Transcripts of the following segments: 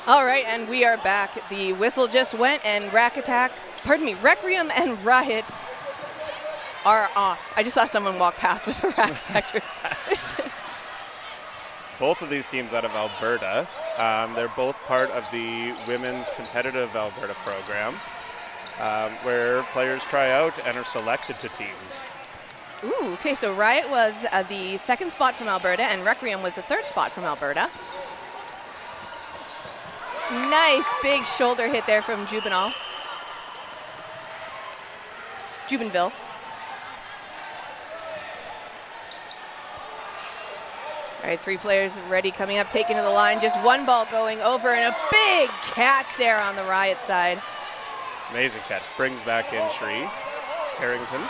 All right, and we are back. The whistle just went, and Requiem and Riot are off. I just saw someone walk past with a rack detector. Both of these teams out of Alberta. They're both part of the Women's Competitive Alberta program, where players try out and are selected to teams. Ooh, okay, so Riot was the second spot from Alberta, and Requiem was the third spot from Alberta. Nice big shoulder hit there from Jubenville. All right, 3 players ready, coming up, taking to the line. Just one ball going over, and a big catch there on the Riot side. Amazing catch. Brings back in Shree Harrington.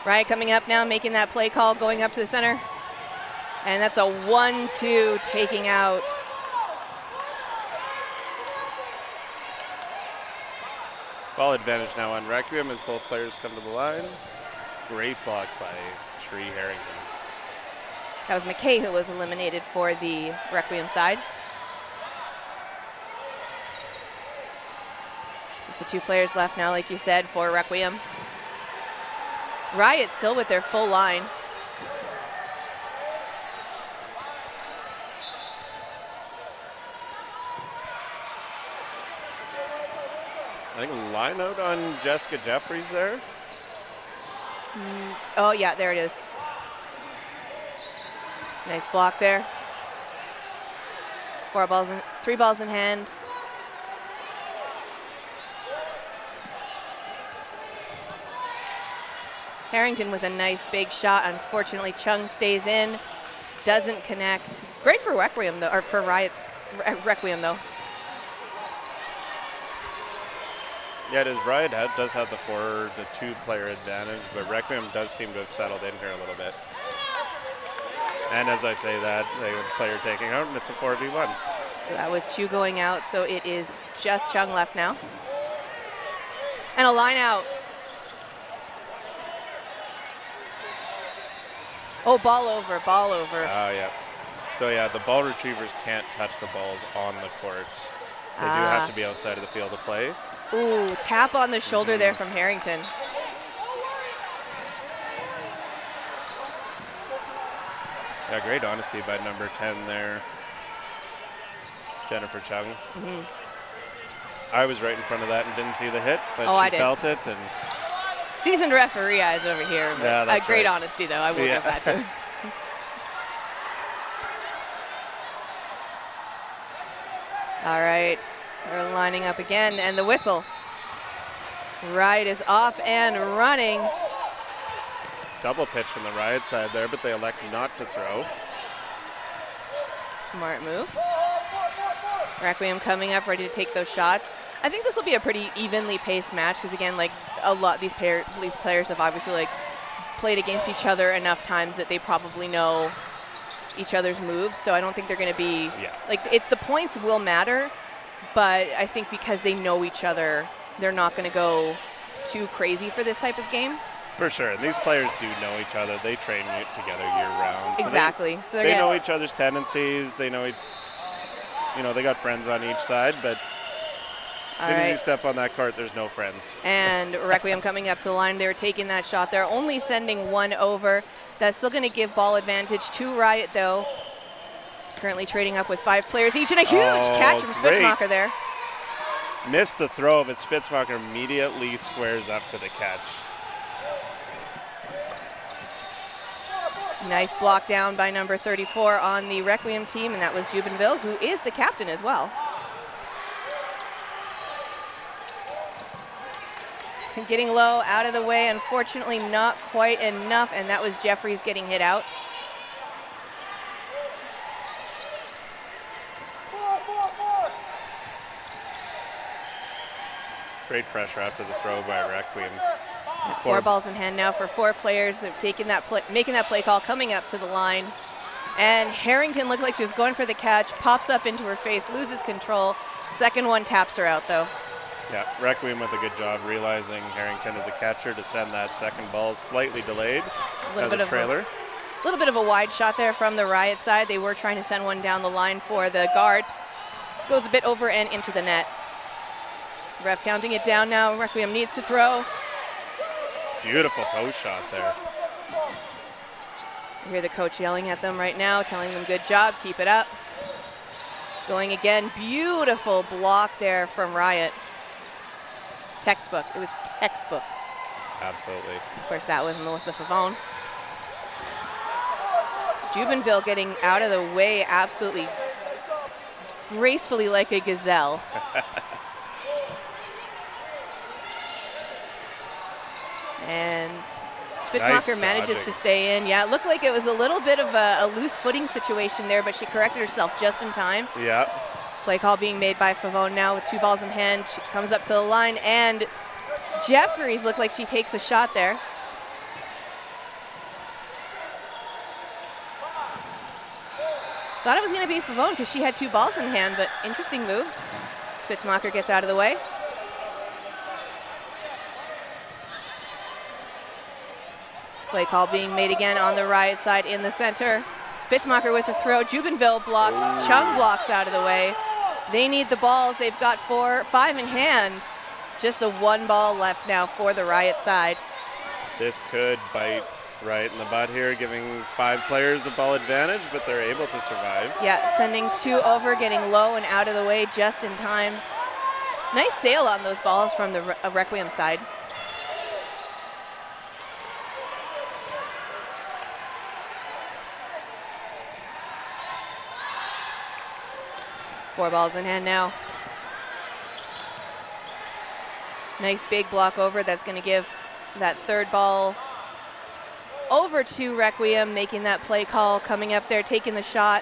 Riot coming up now, making that play call, going up to the center. And that's a 1-2 taking out. Ball advantage now on Requiem as both players come to the line. Great block by Shree Harrington. That was McKay who was eliminated for the Requiem side. Just the 2 players left now, like you said, for Requiem. Riot still with their full line. I think line out on Jessica Jeffries there. Oh yeah, there it is. Nice block there. 3 balls in hand. Harrington with a nice big shot. Unfortunately, Chung stays in, doesn't connect. Great for Requiem though, or for Requiem though. Yeah, it is. Riot does have the 2-player advantage, but Requiem does seem to have settled in here a little bit. And as I say that, the player taking out, and it's a 4v1. So that was Chu going out, so it is just Chung left now. And a line out. Oh, ball over. Oh, yeah. So, yeah, the ball retrievers can't touch the balls on the court. They do have to be outside of the field of play. Ooh, tap on the shoulder there from Harrington. Yeah, great honesty by number 10 there, Jennifer Chung. I was right in front of that and didn't see the hit, but she felt it. And seasoned referee eyes over here. But yeah, that's great right. honesty, though. I will give that to him. All right, we're lining up again, and the whistle. Riot is off and running. Double pitch from the Riot side there, but they elect not to throw. Smart move. Requiem coming up, ready to take those shots. I think this will be a pretty evenly paced match because, again, like these players have obviously played against each other enough times that they probably know each other's moves. So I don't think they're going to be the points will matter, but I think because they know each other, they're not going to go too crazy for this type of game. For sure. And these players do know each other. They train together year-round. Exactly. So they know each other's tendencies. They know, they got friends on each side, but as soon as you step on that court, there's no friends. And Requiem coming up to the line. They're taking that shot. They're only sending 1 over. That's still going to give ball advantage to Riot, though. Currently trading up with 5 players each, and a huge catch from Spitzmacher there. Missed the throw, but Spitzmacher immediately squares up for the catch. Nice block down by number 34 on the Requiem team, and that was Jubenville, who is the captain as well. Getting low, out of the way, unfortunately not quite enough, and that was Jeffries getting hit out. Great pressure after the throw by Requiem. 4 balls in hand now for 4 players. They're taking that making that play call, coming up to the line. And Harrington looked like she was going for the catch, pops up into her face, loses control. Second one taps her out, though. Yeah, Requiem with a good job realizing Harrington is a catcher to send that second ball slightly delayed as a trailer. A little bit of a wide shot there from the Riot side. They were trying to send one down the line for the guard. Goes a bit over and into the net. Ref counting it down now. Requiem needs to throw. Beautiful toe shot there. You hear the coach yelling at them right now, telling them good job, keep it up. Going again, beautiful block there from Riot. Textbook, it was textbook. Absolutely. Of course, that was Melissa Favone. Jubenville getting out of the way absolutely gracefully like a gazelle. And Spitzmacher manages to stay in. Yeah, it looked like it was a little bit of a loose footing situation there, but she corrected herself just in time. Yeah. Play call being made by Favone now with 2 balls in hand. She comes up to the line, and Jeffries looked like she takes the shot there. Thought it was going to be Favone because she had 2 balls in hand, but interesting move. Spitzmacher gets out of the way. Play call being made again on the Riot side in the center. Spitzmacher with a throw. Jubenville blocks. Ooh. Chung blocks out of the way. They need the balls. They've got 5 in hand. Just the 1 ball left now for the Riot side. This could bite Riot in the butt here, giving 5 players a ball advantage, but they're able to survive. Yeah, sending 2 over, getting low and out of the way just in time. Nice sail on those balls from the Requiem side. Four balls in hand now. Nice big block over. That's going to give that 3rd ball over to Requiem, making that play call, coming up there, taking the shot.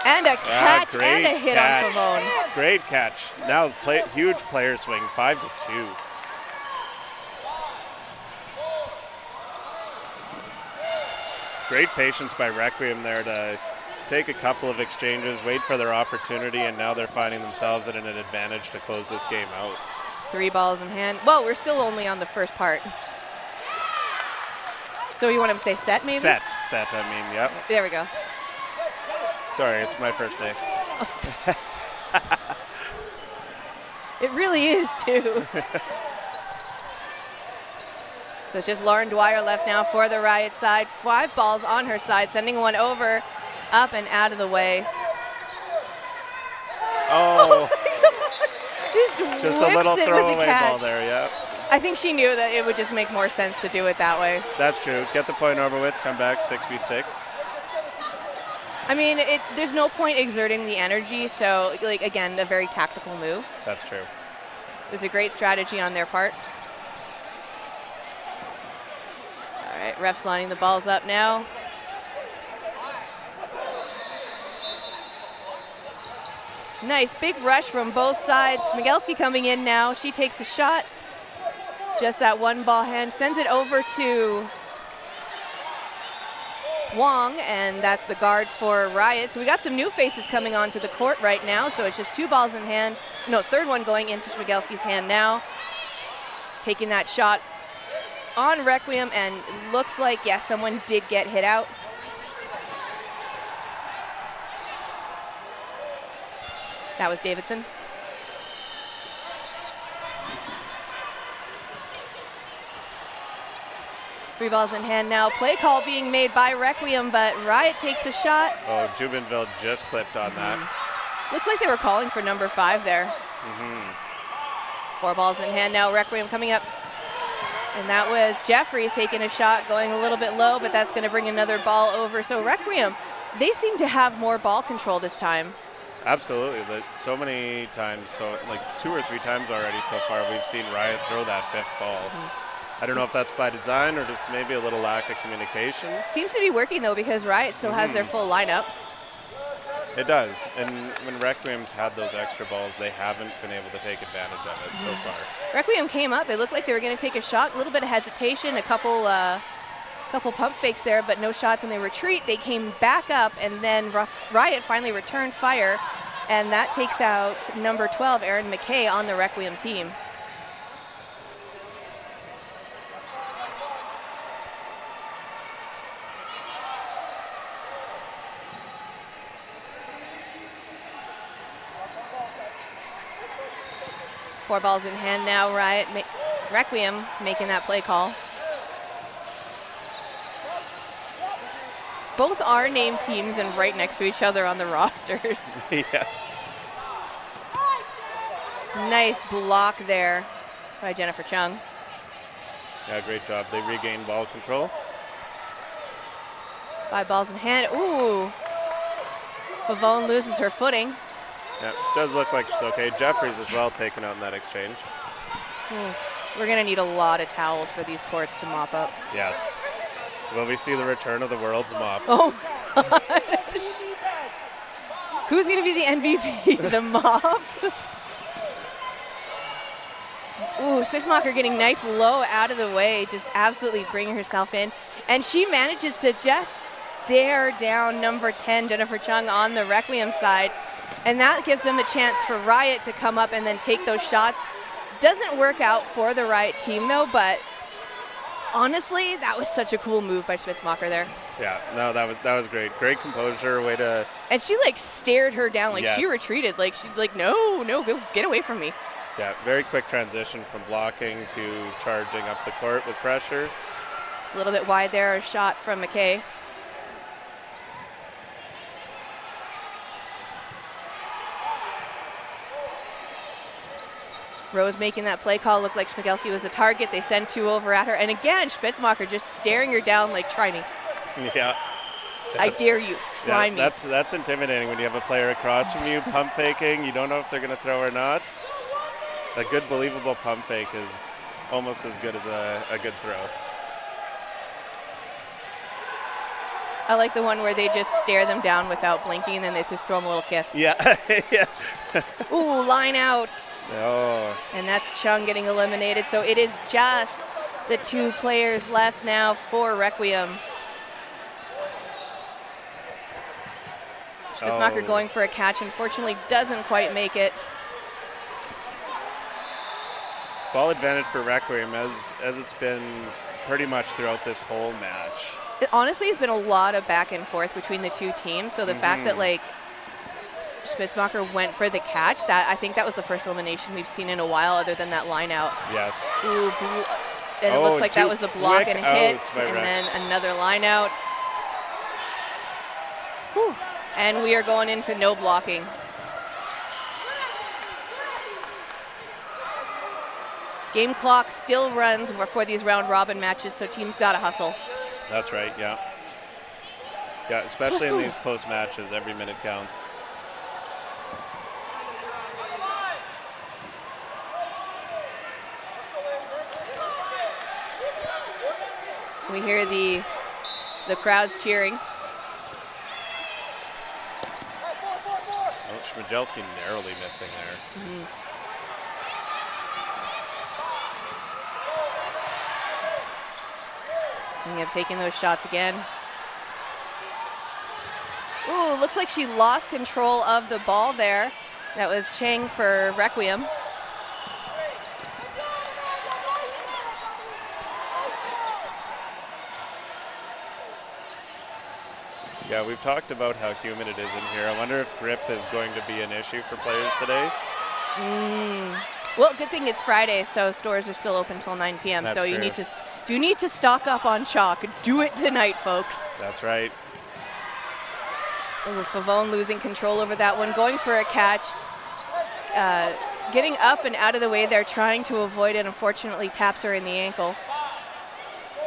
And a catch and a hit on Favone. Great catch. Now huge player swing, 5-2. Great patience by Requiem there to take a couple of exchanges, wait for their opportunity, and now they're finding themselves at an advantage to close this game out. 3 balls in hand. Well, we're still only on the first part. So you want to say set, maybe? Set, I mean, yep. There we go. Sorry, it's my first day. It really is, too. So it's just Lauren Dwyer left now for the Riot side. 5 balls on her side, sending one over, up and out of the way. Oh. Just a little throwaway ball there, yeah. I think she knew that it would just make more sense to do it that way. That's true. Get the point over with, come back 6v6. I mean, there's no point exerting the energy, so, like, again, a very tactical move. That's true. It was a great strategy on their part. All right, refs lining the balls up now. Nice big rush from both sides. Smigelski coming in now. She takes a shot. Just that 1 ball hand. Sends it over to Wong, and that's the guard for Riot. So we got some new faces coming onto the court right now. So it's just 2 balls in hand. No, 3rd one going into Smigelski's hand now. Taking that shot on Requiem, and looks like, yes, someone did get hit out. That was Davidson. Three balls in hand now. Play call being made by Requiem, but Riot takes the shot. Oh, Jubenville just clipped on that. Looks like they were calling for number 5 there. 4 balls in hand now. Requiem coming up. And that was Jeffries taking a shot, going a little bit low, but that's going to bring another ball over. So Requiem, they seem to have more ball control this time. Absolutely. So many times, so like 2 or 3 times already so far, we've seen Riot throw that 5th ball. I don't know if that's by design or just maybe a little lack of communication. Seems to be working, though, because Riot still has their full lineup. It does. And when Requiem's had those extra balls, they haven't been able to take advantage of it so far. Requiem came up. They looked like they were going to take a shot. A little bit of hesitation, a couple pump fakes there, but no shots, and they retreat. They came back up, and then Riot finally returned fire. And that takes out number 12, Erin McKay, on the Requiem team. Four balls in hand now, Riot. Requiem making that play call. Both are named teams and right next to each other on the rosters. Yeah. Nice block there by Jennifer Chung. Yeah, great job. They regained ball control. 5 balls in hand. Ooh. Favone loses her footing. Yeah, it does look like she's okay. Jeffries as well taken out in that exchange. We're going to need a lot of towels for these courts to mop up. Yes. Will we see the return of the world's mop? Oh, gosh. Who's going to be the MVP? The mop? Ooh, Spitzmacher getting nice low out of the way, just absolutely bringing herself in. And she manages to just stare down number 10, Jennifer Chung, on the Requiem side. And that gives them the chance for Riot to come up and then take those shots. Doesn't work out for the Riot team, though, but honestly, that was such a cool move by Spitzmacher there. Yeah, no, that was great. Great composure, way to... And she, like, stared her down, like, yes. She retreated. Like, she's like, no, go get away from me. Yeah, very quick transition from blocking to charging up the court with pressure. A little bit wide there, a shot from McKay. Rose making that play call. Looked like Schmigelski was the target. They send 2 over at her. And again, Spitzmacher just staring her down like, try me. Yeah. I dare you. Try me. That's intimidating when you have a player across from you pump faking. You don't know if they're going to throw or not. A good, believable pump fake is almost as good as a good throw. I like the one where they just stare them down without blinking and then they just throw them a little kiss. Yeah. Yeah. Ooh, line out. Oh. And that's Chung getting eliminated. So it is just the 2 players left now for Requiem. Spitzmacher going for a catch, unfortunately doesn't quite make it. Ball advantage for Requiem as it's been pretty much throughout this whole match. It honestly has been a lot of back and forth between the 2 teams. So the fact that, like, Spitzmacher went for the catch, I think that was the first elimination we've seen in a while other than that line out. Yes. Ooh, and it looks like that was a block and hit, and then another line out. Whew. And we are going into no blocking. Game clock still runs for these round robin matches, so teams got to hustle. That's right, yeah. Yeah, especially in these close matches, every minute counts. We hear the crowds cheering. Oh, Schmigelski narrowly missing there. Mm-hmm. And have taken those shots again. Ooh, looks like she lost control of the ball there. That was Chang for Requiem. Yeah, we've talked about how humid it is in here. I wonder if grip is going to be an issue for players today. Well, good thing it's Friday, so stores are still open till 9 p.m. That's so true. If you need to stock up on chalk, do it tonight, folks. That's right. Ooh, Favone losing control over that one, going for a catch. Getting up and out of the way there, trying to avoid it, unfortunately taps her in the ankle.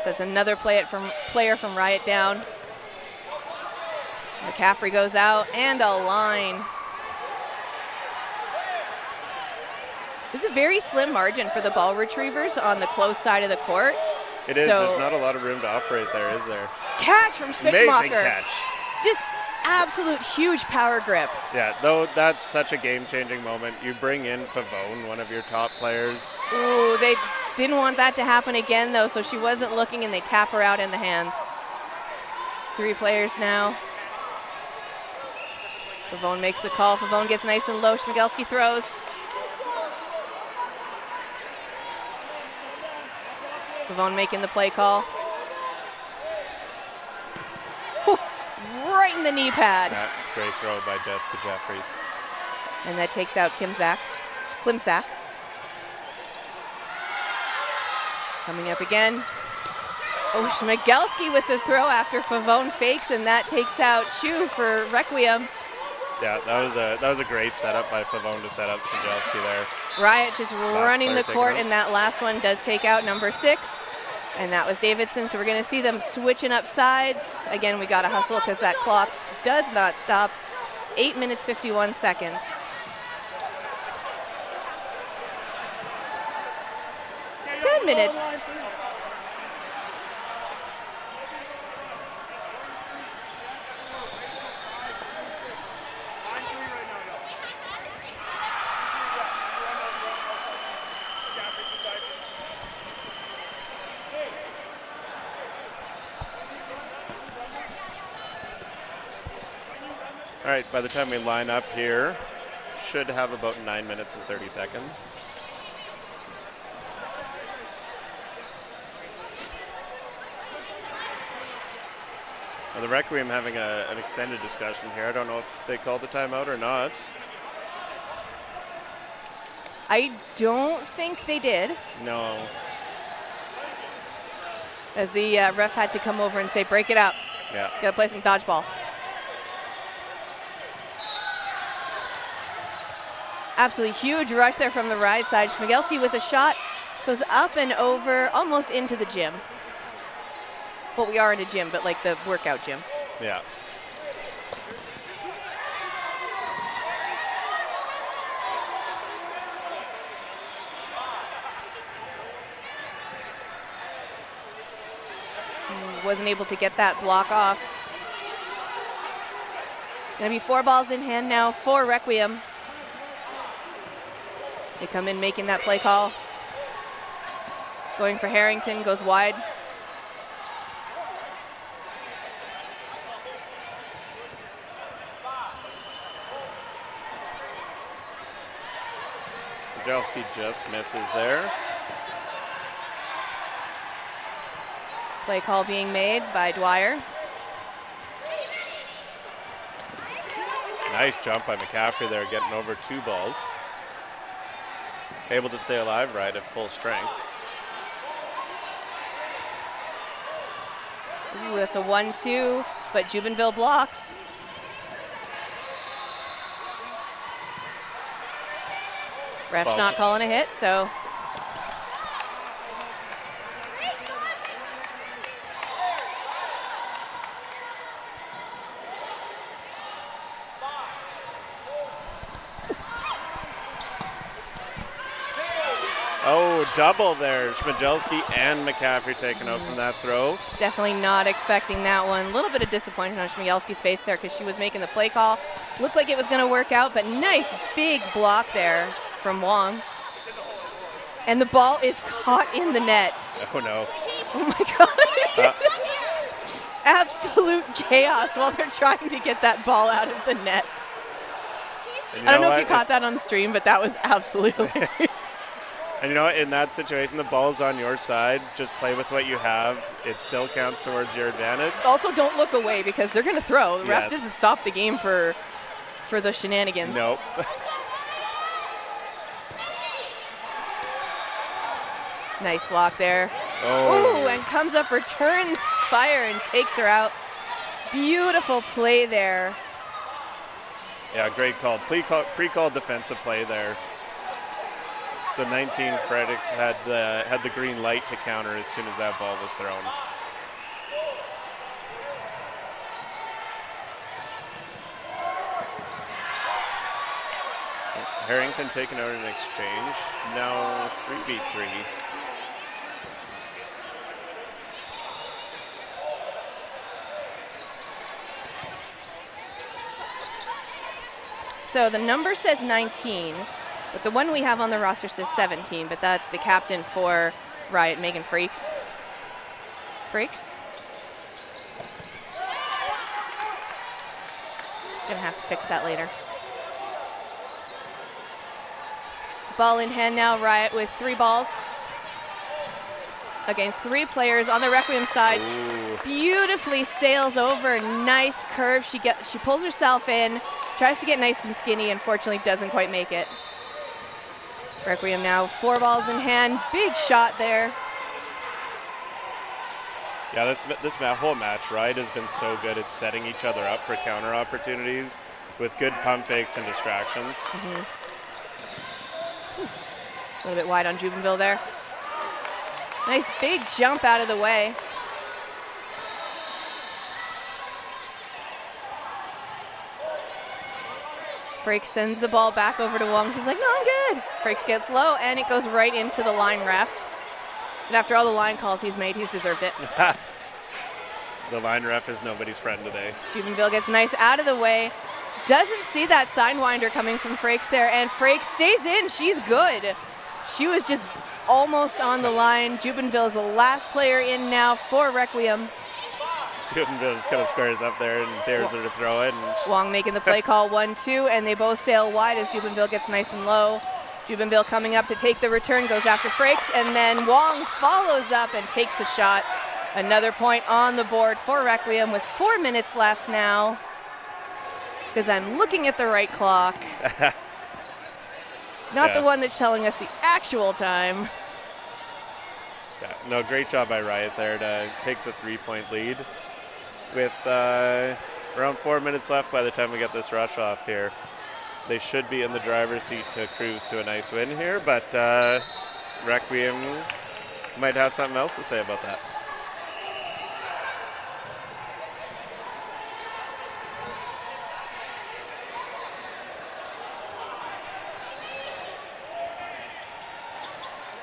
So it's another player from Riot down. McCaffrey goes out, and a line. There's a very slim margin for the ball retrievers on the close side of the court. It is. There's not a lot of room to operate there, is there? Catch from Spitzmacher. Amazing catch. Just absolute huge power grip. Yeah, though that's such a game-changing moment. You bring in Favone, one of your top players. Ooh, they didn't want that to happen again, though, so she wasn't looking, and they tap her out in the hands. 3 players now. Favone makes the call. Favone gets nice and low. Schmigelski throws. Favone making the play call. Whew, right in the knee pad. Yeah, great throw by Jessica Jeffries. And that takes out Klimczak. Coming up again. Oh, Schmigelski with the throw after Favone fakes, and that takes out Chu for Requiem. Yeah, that was a great setup by Favone to set up Schmigelski there. Riot just running the court, and that last one does take out number 6. And that was Davidson, so we're going to see them switching up sides. Again, we got to hustle because that clock does not stop. 8 minutes, 51 seconds. Minutes. All right, by the time we line up here, should have about 9 minutes and 30 seconds. Well, the Requiem having an extended discussion here. I don't know if they called the timeout or not. I don't think they did. No. As the ref had to come over and say, break it up. Yeah. Got to play some dodgeball. Absolutely huge rush there from the right side. Schmigelski with a shot goes up and over, almost into the gym. Well, we are in a gym, but like the workout gym. Yeah. Wasn't able to get that block off. Gonna be 4 balls in hand now for Requiem. They come in making that play call. Going for Harrington, goes wide. Schmigelski just misses there. Play call being made by Dwyer. Nice jump by McCaffrey there, getting over 2 balls. Able to stay alive right at full strength. Ooh, that's a 1-2, but Jubenville blocks. Ref's not calling a hit, so. Oh, double there. Schmigelski and McCaffrey taken out from that throw. Definitely not expecting that one. A little bit of disappointment on Schmigelski's face there because she was making the play call. Looked like it was going to work out, but nice big block there from Wong. And the ball is caught in the net. Oh, no. Oh, my God. Absolute chaos while they're trying to get that ball out of the net. I don't know if you caught that on the stream, but that was absolutely hilarious. And you know what, in that situation, the ball's on your side. Just play with what you have. It still counts towards your advantage. Also, don't look away because they're going to throw. The ref doesn't stop the game for the shenanigans. Nope. Nice block there. Oh. Ooh, and comes up, returns fire, and takes her out. Beautiful play there. Yeah, great call. Pre-called defensive play there. The 19 Fredericks had the green light to counter as soon as that ball was thrown. Harrington taking out an exchange. Now 3v3. So the number says 19. But the one we have on the roster says 17, but that's the captain for Riot, Megan Freaks. Gonna have to fix that later. Ball in hand now, Riot with 3 balls against 3 players on the Requiem side. Ooh. Beautifully sails over, nice curve. She pulls herself in, tries to get nice and skinny, unfortunately doesn't quite make it. Requiem now 4 balls in hand, big shot there. Yeah, this whole match, Riot has been so good at setting each other up for counter opportunities with good pump fakes and distractions. A little bit wide on Jubenville there. Nice big jump out of the way. Frakes sends the ball back over to Wong. She's like, no, I'm good. Frakes gets low, and it goes right into the line ref. And after all the line calls he's made, he's deserved it. The line ref is nobody's friend today. Jubenville gets nice out of the way. Doesn't see that sidewinder coming from Frakes there, and Frakes stays in. She's good. She was just almost on the line. Jubenville is the last player in now for Requiem. Jubenville just kind of squares up there and dares her to throw it. And Wong making the play call 1-2, and they both sail wide as Jubenville gets nice and low. Jubenville coming up to take the return, goes after Frakes, and then Wong follows up and takes the shot. Another point on the board for Requiem with 4 minutes left now, because I'm looking at the right clock. Not the one that's telling us the actual time. Yeah, no, great job by Riot there to take the 3-point lead with around 4 minutes left by the time we get this rush off here. They should be in the driver's seat to cruise to a nice win here, but Requiem might have something else to say about that.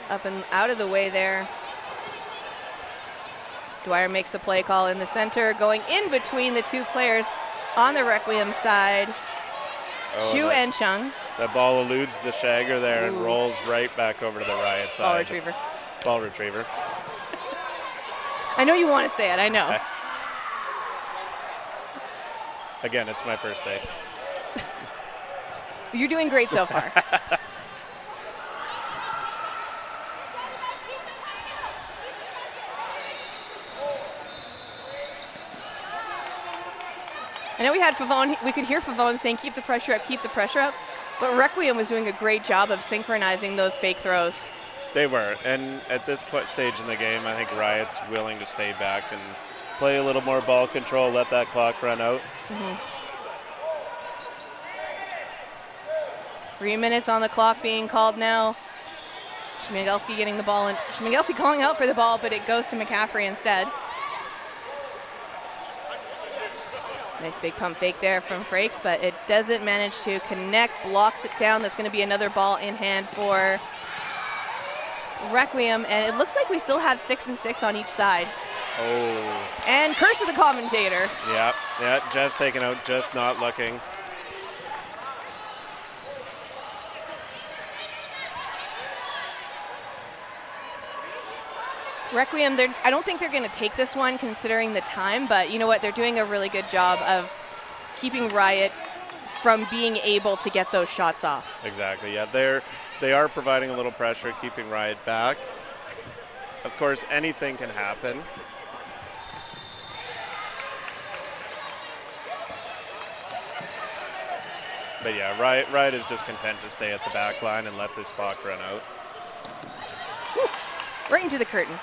Up and out of the way there. Dwyer makes the play call in the center, going in between the 2 players on the Requiem side. Shu and Chung. That ball eludes the shagger there and rolls right back over to the Riot side. Ball retriever. Ball retriever. I know you want to say it, I know. Again, it's my first day. You're doing great so far. I know we had Favone, we could hear Favone saying, keep the pressure up, but Requiem was doing a great job of synchronizing those fake throws. They were, and at this stage in the game, I think Riot's willing to stay back and play a little more ball control, let that clock run out. 3 minutes on the clock being called now. Schmigelski getting the ball, and Schmigelski calling out for the ball, but it goes to McCaffrey instead. Nice big pump fake there from Frakes, but it doesn't manage to connect, blocks it down. That's going to be another ball in hand for Requiem, and it looks like we still have 6 and 6 on each side. Oh. And curse of the commentator. Yeah, just taken out, just not looking. Requiem, I don't think they're going to take this one considering the time, but you know what? They're doing a really good job of keeping Riot from being able to get those shots off. Exactly, yeah. They are providing a little pressure, keeping Riot back. Of course, anything can happen. But yeah, Riot is just content to stay at the back line and let this clock run out. Whew. Right into the curtain.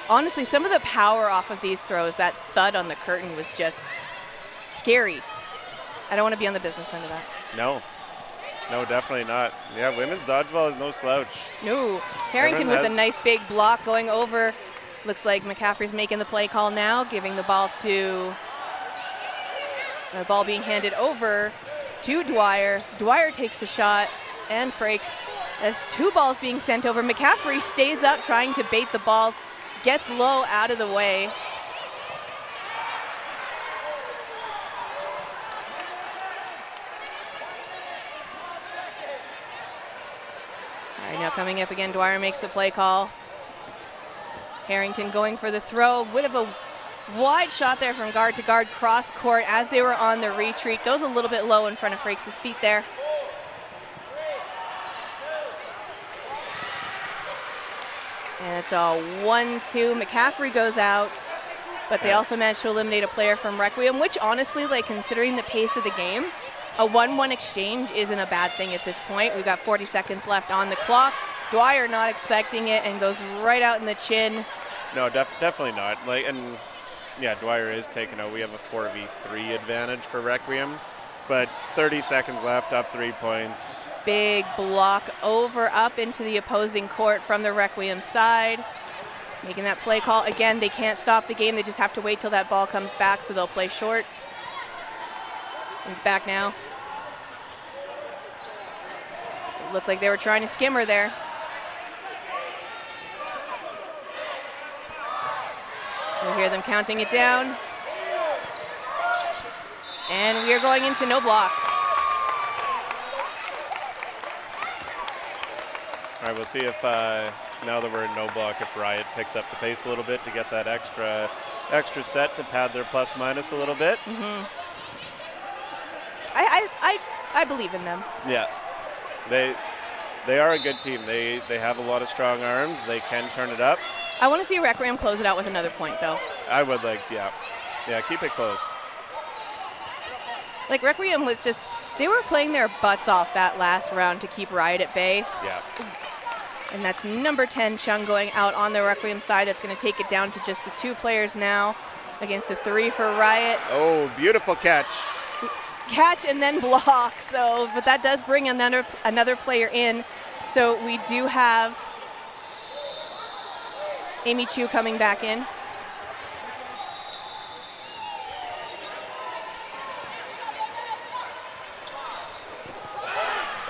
Honestly, some of the power off of these throws, that thud on the curtain was just scary. I don't want to be on the business end of that. No, definitely not. Yeah, women's dodgeball is no slouch. No. Harrington with a nice big block going over. Looks like McCaffrey's making the play call now, giving the ball to the ball being handed over to Dwyer. Dwyer takes the shot, and Frakes. As 2 balls being sent over. McCaffrey stays up trying to bait the balls, gets low out of the way. All right, now coming up again, Dwyer makes the play call. Harrington going for the throw. Bit of a Wide shot there from guard to guard, cross court as they were on the retreat. Goes a little bit low in front of Frakes' feet there. And it's a 1-2. McCaffrey goes out, but they also managed to eliminate a player from Requiem, which honestly, like considering the pace of the game, a 1-1 exchange isn't a bad thing at this point. We've got 40 seconds left on the clock. Dwyer not expecting it and goes right out in the chin. No, definitely not. Like, and yeah, Dwyer is taking out. We have a 4v3 advantage for Requiem, but 30 seconds left, up 3 points. Big block over up into the opposing court from the Requiem side. Making that play call. Again, they can't stop the game. They just have to wait till that ball comes back, so they'll play short. He's back now. It looked like they were trying to skim her there. We'll hear them counting it down. And we are going into no block. All right, we'll see if, now that we're in no block, if Riot picks up the pace a little bit to get that extra set to pad their plus minus a little bit. Mm-hmm. I believe in them. Yeah, they are a good team. They have a lot of strong arms. They can turn it up. I want to see Requiem close it out with another point, though. I would like, yeah, keep it close. Like Requiem was just, they were playing their butts off that last round to keep Riot at bay. Yeah. And that's number 10, Chung, going out on the Requiem side. That's going to take it down to just the 2 players now against the 3 for Riot. Oh, beautiful catch. Catch and then blocks, though, but that does bring another player in. So we do have Amy Chu coming back in.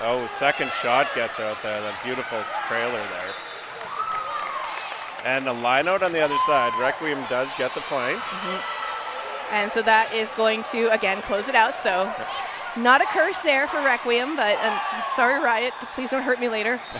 Oh, second shot gets her out there. That beautiful trailer there. And a line out on the other side. Requiem does get the point. Mm-hmm. And so that is going to, again, close it out. So not a curse there for Requiem, but sorry, Riot. Please don't hurt me later.